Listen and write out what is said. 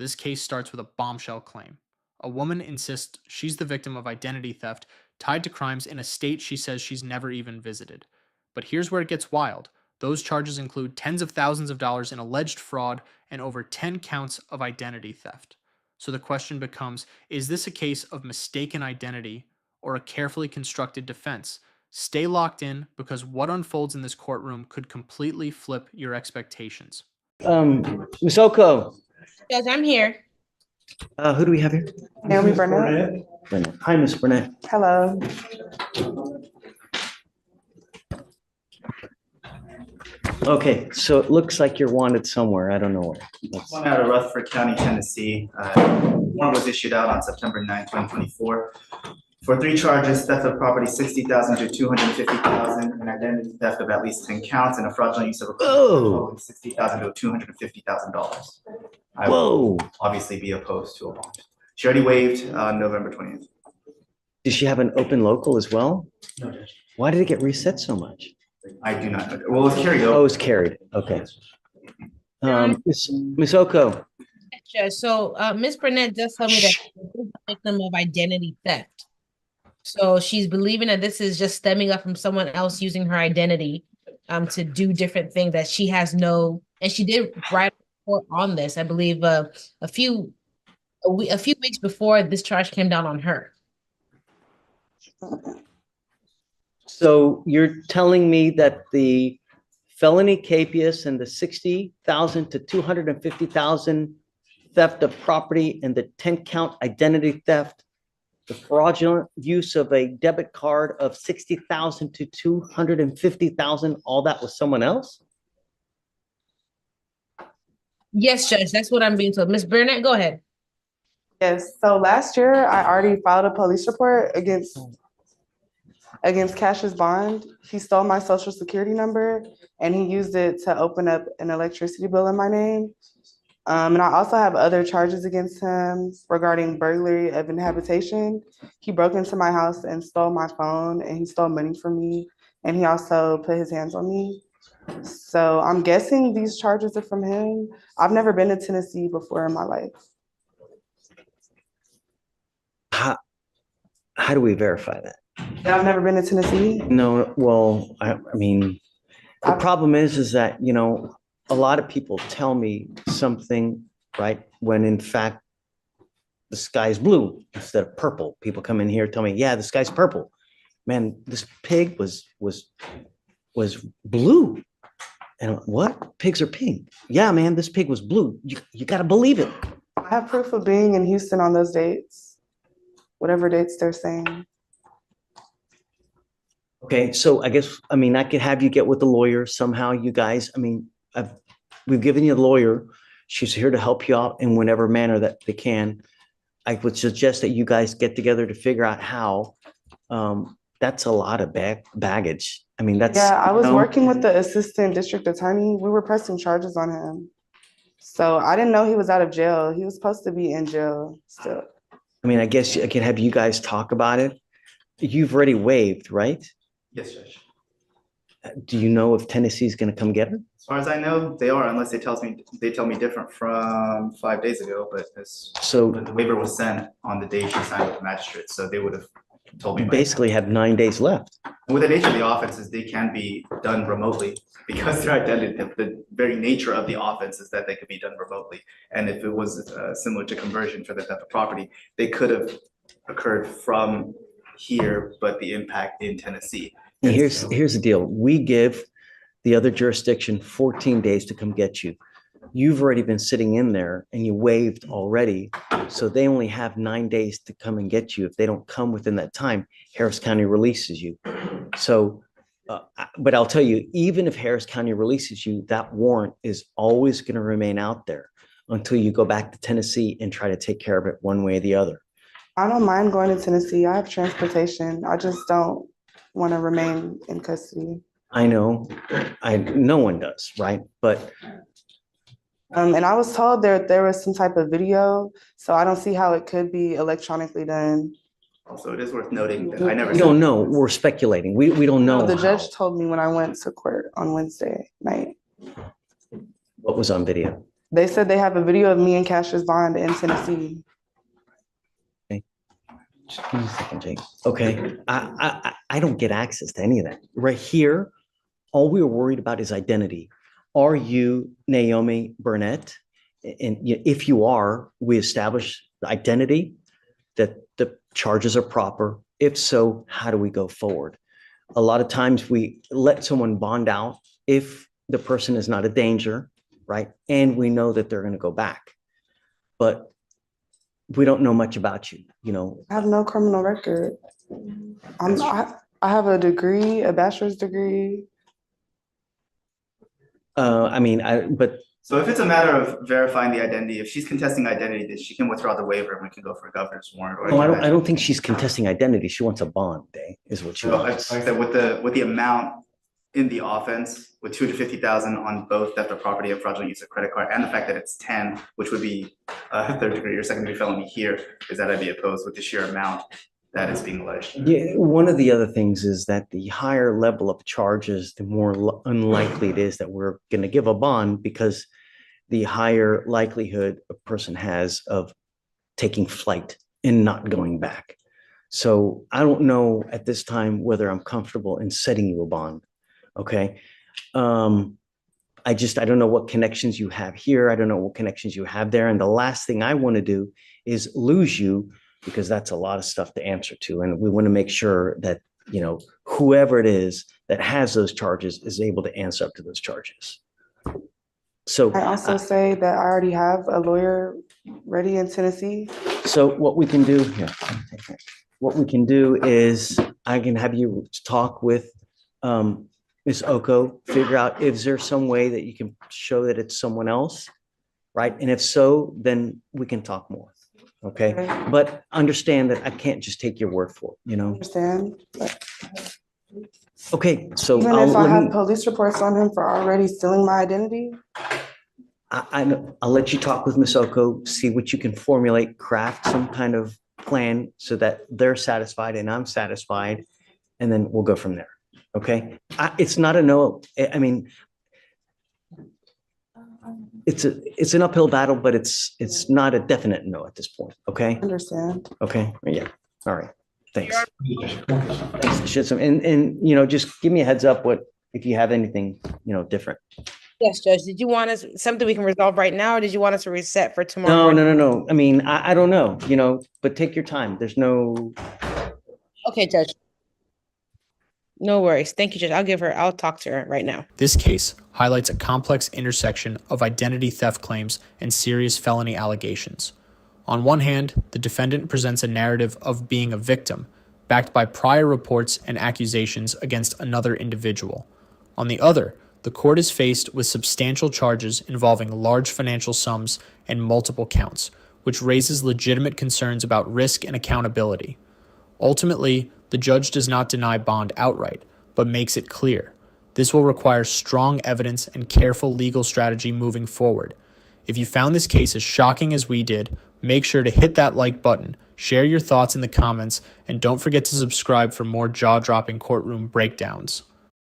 This case starts with a bombshell claim. A woman insists she's the victim of identity theft tied to crimes in a state she says she's never even visited. But here's where it gets wild. Those charges include tens of thousands of dollars in alleged fraud and over 10 counts of identity theft. So the question becomes, is this a case of mistaken identity or a carefully constructed defense? Stay locked in because what unfolds in this courtroom could completely flip your expectations. Ms. Oko, Yes, I'm here. who do we have here? Naomi Burnett. Burnett. Hi, Ms. Burnett. Hello. Okay, so it looks like you're wanted somewhere. I don't know where. One out of Rutherford County, Tennessee. Warrant was issued out on September 9, 2024 for 3 charges: theft of property $60,000 to $250,000, and identity theft of at least 10 counts, and a fraudulent use of a $60,000 to $250,000. I will obviously be opposed to a bond. She already waived on November 20th. Does she have an open local as well? No, Judge. Why did it get reset so much? I do not know. Well, it's carried over. Oh, it's carried. Okay. Ms. Oko. Judge, so Ms. Burnett does tell me that she's a victim of identity theft. So she's believing that this is just stemming up from someone else using her identity to do different things that she has no, and she did write a report on this, I believe, a few weeks before this charge came down on her. So you're telling me that the felony capias and the 60,000 to 250,000 theft of property and the 10 count identity theft, the fraudulent use of a debit card of 60,000 to 250,000, all that was someone else? Yes, Judge, that's what I'm being told. Ms. Burnett, go ahead. Yes. So last year, I already filed a police report against Cash's bond. He stole my social security number and he used it to open up an electricity bill in my name. And I also have other charges against him regarding burglary of inhabitation. He broke into my house and stole my phone, and he stole money from me. And he also put his hands on me. So I'm guessing these charges are from him. I've never been to Tennessee before in my life. How do we verify that? I've never been to Tennessee. No, well, I mean, the problem is that, you know, a lot of people tell me something, right, when in fact the sky's blue instead of purple. People come in here tell me, yeah, the sky's purple. Man, this pig was blue. And what? Pigs are pink. Yeah, man, this pig was blue. You got to believe it. I have proof of being in Houston on those dates, whatever dates they're saying. Okay, so I guess, I mean, I could have you get with the lawyer somehow, you guys. I mean, we've given you a lawyer. She's here to help you out in whatever manner that they can. I would suggest that you guys get together to figure out how. That's a lot of baggage. I mean, that's. Yeah, I was working with the assistant district attorney. We were pressing charges on him. So I didn't know he was out of jail. He was supposed to be in jail still. I mean, I guess I can have you guys talk about it. You've already waived, right? Yes, Judge. Do you know if Tennessee's going to come get her? As far as I know, they are, unless they tell me different from 5 days ago. But the waiver was sent on the day she signed with the magistrate, so they would have told me. You basically have 9 days left. With the nature of the offenses, they can be done remotely because their identity, the very nature of the offense is that they could be done remotely. And if it was similar to conversion for the theft of property, they could have occurred from here, but the impact in Tennessee. And here's the deal. We give the other jurisdiction 14 days to come get you. You've already been sitting in there and you waived already. So they only have 9 days to come and get you. If they don't come within that time, Harris County releases you. So, but I'll tell you, even if Harris County releases you, that warrant is always going to remain out there until you go back to Tennessee and try to take care of it one way or the other. I don't mind going to Tennessee. I have transportation. I just don't want to remain in custody. I know. No one does, right? But and I was told there was some type of video, so I don't see how it could be electronically done. Also, it is worth noting that I never. We don't know. We're speculating. We don't know. The judge told me when I went to court on Wednesday night. What was on video? They said they have a video of me and Cassius Bond in Tennessee. Just give me a second, Jake. Okay, I don't get access to any of that. Right here, all we were worried about is identity. Are you Naomi Burnett? And if you are, we establish the identity, that the charges are proper. If so, how do we go forward? A lot of times we let someone bond out if the person is not a danger, right? And we know that they're going to go back. But we don't know much about you, you know. I have no criminal record. I have a degree, a bachelor's degree. But So if it's a matter of verifying the identity, if she's contesting identity, then she can withdraw the waiver and we can go for a governor's warrant. Or I don't think she's contesting identity. She wants a bond, is what she So like wants. I said, with the amount in the offense, with 250,000 on both theft of property and fraudulent use of credit card, and the fact that it's 10, which would be a third degree or second degree felony here, is that I'd be opposed with the sheer amount that is being alleged. Yeah, one of the other things is that the higher level of charges, the more unlikely it is that we're going to give a bond, because the higher likelihood a person has of taking flight and not going back. So I don't know at this time whether I'm comfortable in setting you a bond. Okay. I don't know what connections you have here. I don't know what connections you have there. And the last thing I want to do is lose you, because that's a lot of stuff to answer to. And we want to make sure that, you know, whoever it is that has those charges is able to answer up to those charges. So I also say that I already have a lawyer ready in Tennessee. So what we can do here, what we can do is I can have you talk with Ms. Oko, figure out if there's some way that you can show that it's someone else, right? And if so, then we can talk more. Okay. Okay. But understand that I can't just take your word for it, you know? Understand? But Okay. So even if I let have me, police reports on him for already stealing my identity, I'll let you talk with Ms. Oko, see what you can formulate, craft some kind of plan so that they're satisfied and I'm satisfied, and then we'll go from there. Okay. It's not a no. I mean, it's an uphill battle, but it's not a definite no at this point. Okay. understand. Okay. Yeah. All right. Thanks. Thanks, Shitsum. And you know, just give me a heads up if you have anything, you know, different. Yes, Judge. Did you want us something we can resolve right now, or did you want us to reset for tomorrow? No. I mean, I don't know, you know, but take your time. There's no. Okay, Judge. No worries. Thank you, Judge. I'll talk to her right now. This case highlights a complex intersection of identity theft claims and serious felony allegations. On one hand, the defendant presents a narrative of being a victim, backed by prior reports and accusations against another individual. On the other, the court is faced with substantial charges involving large financial sums and multiple counts, which raises legitimate concerns about risk and accountability. Ultimately, the judge does not deny bond outright, but makes it clear. This will require strong evidence and careful legal strategy moving forward. If you found this case as shocking as we did, make sure to hit that like button, share your thoughts in the comments, and don't forget to subscribe for more jaw-dropping courtroom breakdowns.